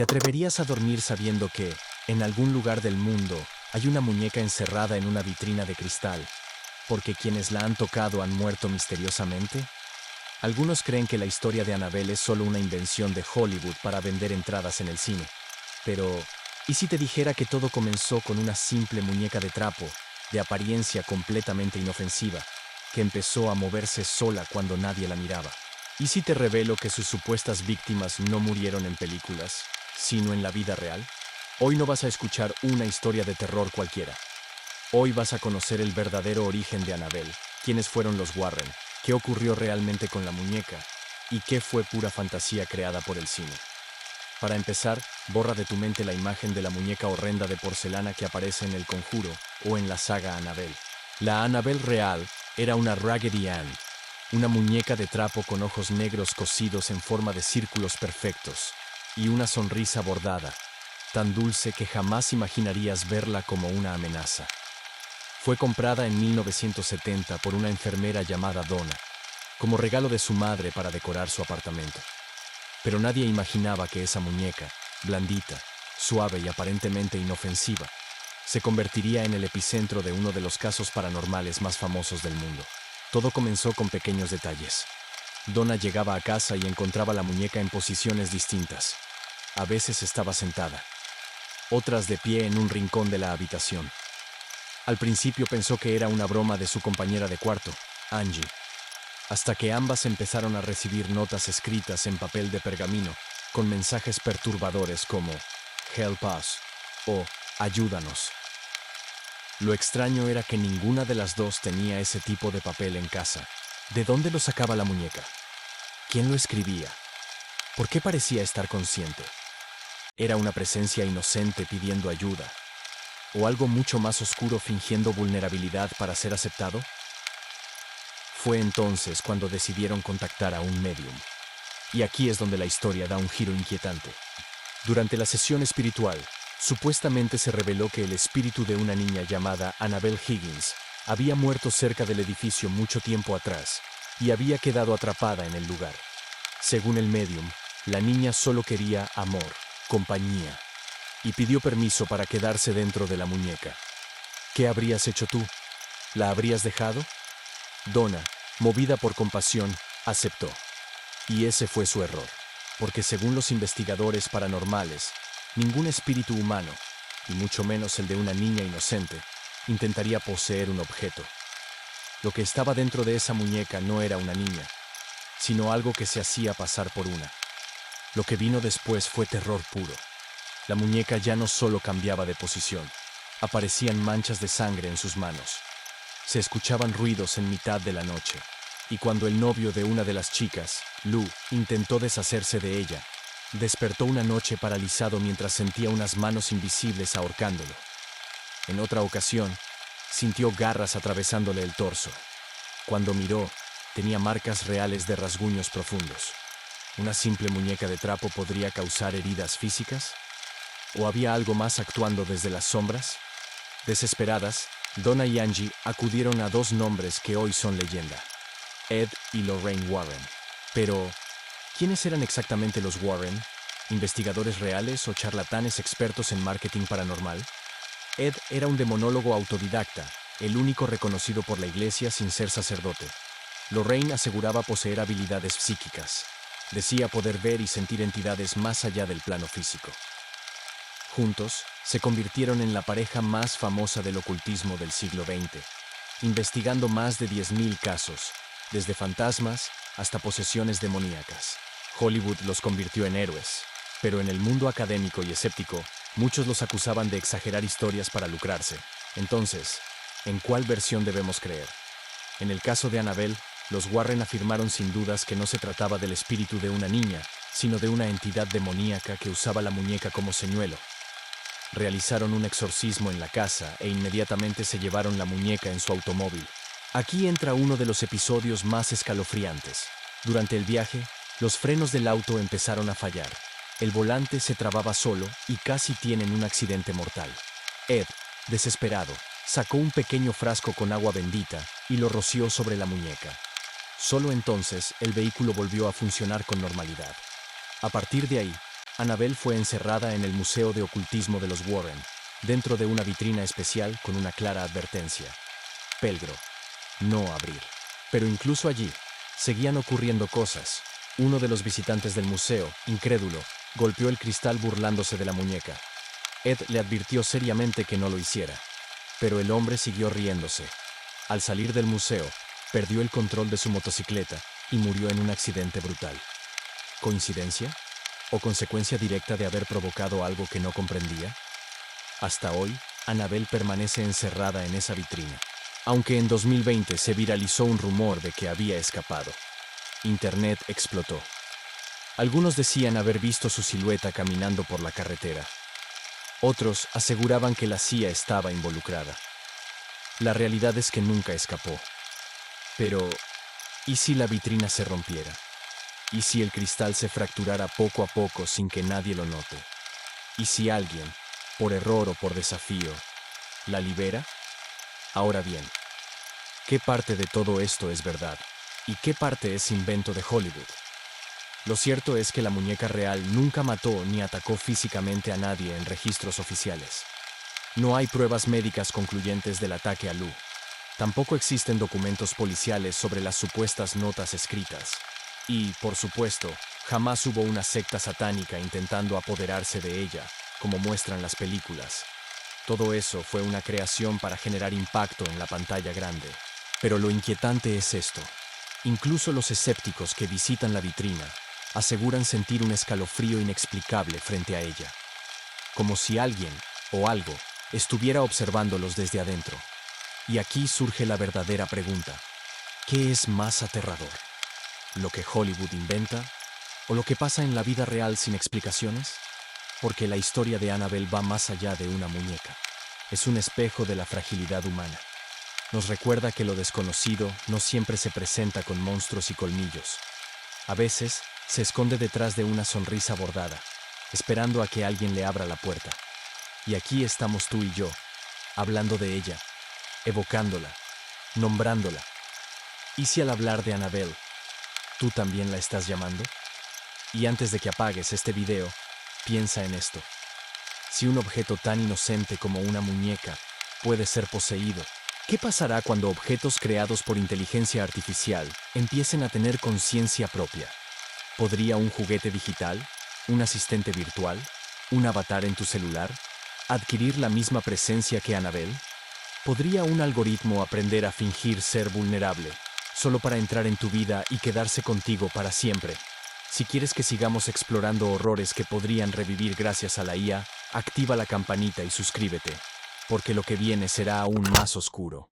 ¿Te atreverías a dormir sabiendo que, en algún lugar del mundo, hay una muñeca encerrada en una vitrina de cristal, porque quienes la han tocado han muerto misteriosamente? Algunos creen que la historia de Annabelle es solo una invención de Hollywood para vender entradas en el cine. Pero, ¿y si te dijera que todo comenzó con una simple muñeca de trapo, de apariencia completamente inofensiva, que empezó a moverse sola cuando nadie la miraba? ¿Y si te revelo que sus supuestas víctimas no murieron en películas, sino en la vida real? Hoy no vas a escuchar una historia de terror cualquiera. Hoy vas a conocer el verdadero origen de Annabelle, quiénes fueron los Warren, qué ocurrió realmente con la muñeca y qué fue pura fantasía creada por el cine. Para empezar, borra de tu mente la imagen de la muñeca horrenda de porcelana que aparece en El Conjuro o en la saga Annabelle. La Annabelle real era una Raggedy Ann, una muñeca de trapo con ojos negros cosidos en forma de círculos perfectos y una sonrisa bordada, tan dulce que jamás imaginarías verla como una amenaza. Fue comprada en 1970 por una enfermera llamada Donna, como regalo de su madre para decorar su apartamento. Pero nadie imaginaba que esa muñeca, blandita, suave y aparentemente inofensiva, se convertiría en el epicentro de uno de los casos paranormales más famosos del mundo. Todo comenzó con pequeños detalles. Donna llegaba a casa y encontraba la muñeca en posiciones distintas. A veces estaba sentada, otras de pie en un rincón de la habitación. Al principio pensó que era una broma de su compañera de cuarto, Angie, hasta que ambas empezaron a recibir notas escritas en papel de pergamino con mensajes perturbadores como "Help us" o "Ayúdanos". Lo extraño era que ninguna de las dos tenía ese tipo de papel en casa. ¿De dónde lo sacaba la muñeca? ¿Quién lo escribía? ¿Por qué parecía estar consciente? ¿Era una presencia inocente pidiendo ayuda? ¿O algo mucho más oscuro fingiendo vulnerabilidad para ser aceptado? Fue entonces cuando decidieron contactar a un medium. Y aquí es donde la historia da un giro inquietante. Durante la sesión espiritual, supuestamente se reveló que el espíritu de una niña llamada Annabelle Higgins había muerto cerca del edificio mucho tiempo atrás y había quedado atrapada en el lugar. Según el medium, la niña solo quería amor, compañía, y pidió permiso para quedarse dentro de la muñeca. ¿Qué habrías hecho tú? ¿La habrías dejado? Donna, movida por compasión, aceptó. Y ese fue su error, porque según los investigadores paranormales, ningún espíritu humano, y mucho menos el de una niña inocente, intentaría poseer un objeto. Lo que estaba dentro de esa muñeca no era una niña, sino algo que se hacía pasar por una. Lo que vino después fue terror puro. La muñeca ya no solo cambiaba de posición, aparecían manchas de sangre en sus manos. Se escuchaban ruidos en mitad de la noche, y cuando el novio de una de las chicas, Lou, intentó deshacerse de ella, despertó una noche paralizado mientras sentía unas manos invisibles ahorcándolo. En otra ocasión, sintió garras atravesándole el torso. Cuando miró, tenía marcas reales de rasguños profundos. ¿Una simple muñeca de trapo podría causar heridas físicas? ¿O había algo más actuando desde las sombras? Desesperadas, Donna y Angie acudieron a dos nombres que hoy son leyenda: Ed y Lorraine Warren. Pero, ¿quiénes eran exactamente los Warren? ¿Investigadores reales o charlatanes expertos en marketing paranormal? Ed era un demonólogo autodidacta, el único reconocido por la iglesia sin ser sacerdote. Lorraine aseguraba poseer habilidades psíquicas. Decía poder ver y sentir entidades más allá del plano físico. Juntos, se convirtieron en la pareja más famosa del ocultismo del siglo XX, investigando más de 10.000 casos, desde fantasmas hasta posesiones demoníacas. Hollywood los convirtió en héroes, pero en el mundo académico y escéptico, muchos los acusaban de exagerar historias para lucrarse. Entonces, ¿en cuál versión debemos creer? En el caso de Annabelle, los Warren afirmaron sin dudas que no se trataba del espíritu de una niña, sino de una entidad demoníaca que usaba la muñeca como señuelo. Realizaron un exorcismo en la casa e inmediatamente se llevaron la muñeca en su automóvil. Aquí entra uno de los episodios más escalofriantes. Durante el viaje, los frenos del auto empezaron a fallar. El volante se trababa solo y casi tienen un accidente mortal. Ed, desesperado, sacó un pequeño frasco con agua bendita y lo roció sobre la muñeca. Solo entonces el vehículo volvió a funcionar con normalidad. A partir de ahí, Annabelle fue encerrada en el Museo de Ocultismo de los Warren, dentro de una vitrina especial con una clara advertencia. Peligro. No abrir. Pero incluso allí, seguían ocurriendo cosas. Uno de los visitantes del museo, incrédulo, golpeó el cristal burlándose de la muñeca. Ed le advirtió seriamente que no lo hiciera. Pero el hombre siguió riéndose. Al salir del museo, perdió el control de su motocicleta y murió en un accidente brutal. ¿Coincidencia? ¿O consecuencia directa de haber provocado algo que no comprendía? Hasta hoy, Annabelle permanece encerrada en esa vitrina, aunque en 2020 se viralizó un rumor de que había escapado. Internet explotó. Algunos decían haber visto su silueta caminando por la carretera. Otros aseguraban que la CIA estaba involucrada. La realidad es que nunca escapó. Pero, ¿y si la vitrina se rompiera? ¿Y si el cristal se fracturara poco a poco sin que nadie lo note? ¿Y si alguien, por error o por desafío, la libera? Ahora bien, ¿qué parte de todo esto es verdad? ¿Y qué parte es invento de Hollywood? Lo cierto es que la muñeca real nunca mató ni atacó físicamente a nadie en registros oficiales. No hay pruebas médicas concluyentes del ataque a Lou. Tampoco existen documentos policiales sobre las supuestas notas escritas. Y, por supuesto, jamás hubo una secta satánica intentando apoderarse de ella, como muestran las películas. Todo eso fue una creación para generar impacto en la pantalla grande. Pero lo inquietante es esto. Incluso los escépticos que visitan la vitrina aseguran sentir un escalofrío inexplicable frente a ella. Como si alguien, o algo, estuviera observándolos desde adentro. Y aquí surge la verdadera pregunta. ¿Qué es más aterrador? ¿Lo que Hollywood inventa? ¿O lo que pasa en la vida real sin explicaciones? Porque la historia de Annabelle va más allá de una muñeca. Es un espejo de la fragilidad humana. Nos recuerda que lo desconocido no siempre se presenta con monstruos y colmillos. A veces, se esconde detrás de una sonrisa bordada, esperando a que alguien le abra la puerta. Y aquí estamos tú y yo, hablando de ella, evocándola, nombrándola. ¿Y si al hablar de Annabelle, tú también la estás llamando? Y antes de que apagues este video, piensa en esto. Si un objeto tan inocente como una muñeca puede ser poseído, ¿qué pasará cuando objetos creados por inteligencia artificial empiecen a tener conciencia propia? ¿Podría un juguete digital, un asistente virtual, un avatar en tu celular, adquirir la misma presencia que Annabelle? ¿Podría un algoritmo aprender a fingir ser vulnerable, solo para entrar en tu vida y quedarse contigo para siempre? Si quieres que sigamos explorando horrores que podrían revivir gracias a la IA, activa la campanita y suscríbete, porque lo que viene será aún más oscuro.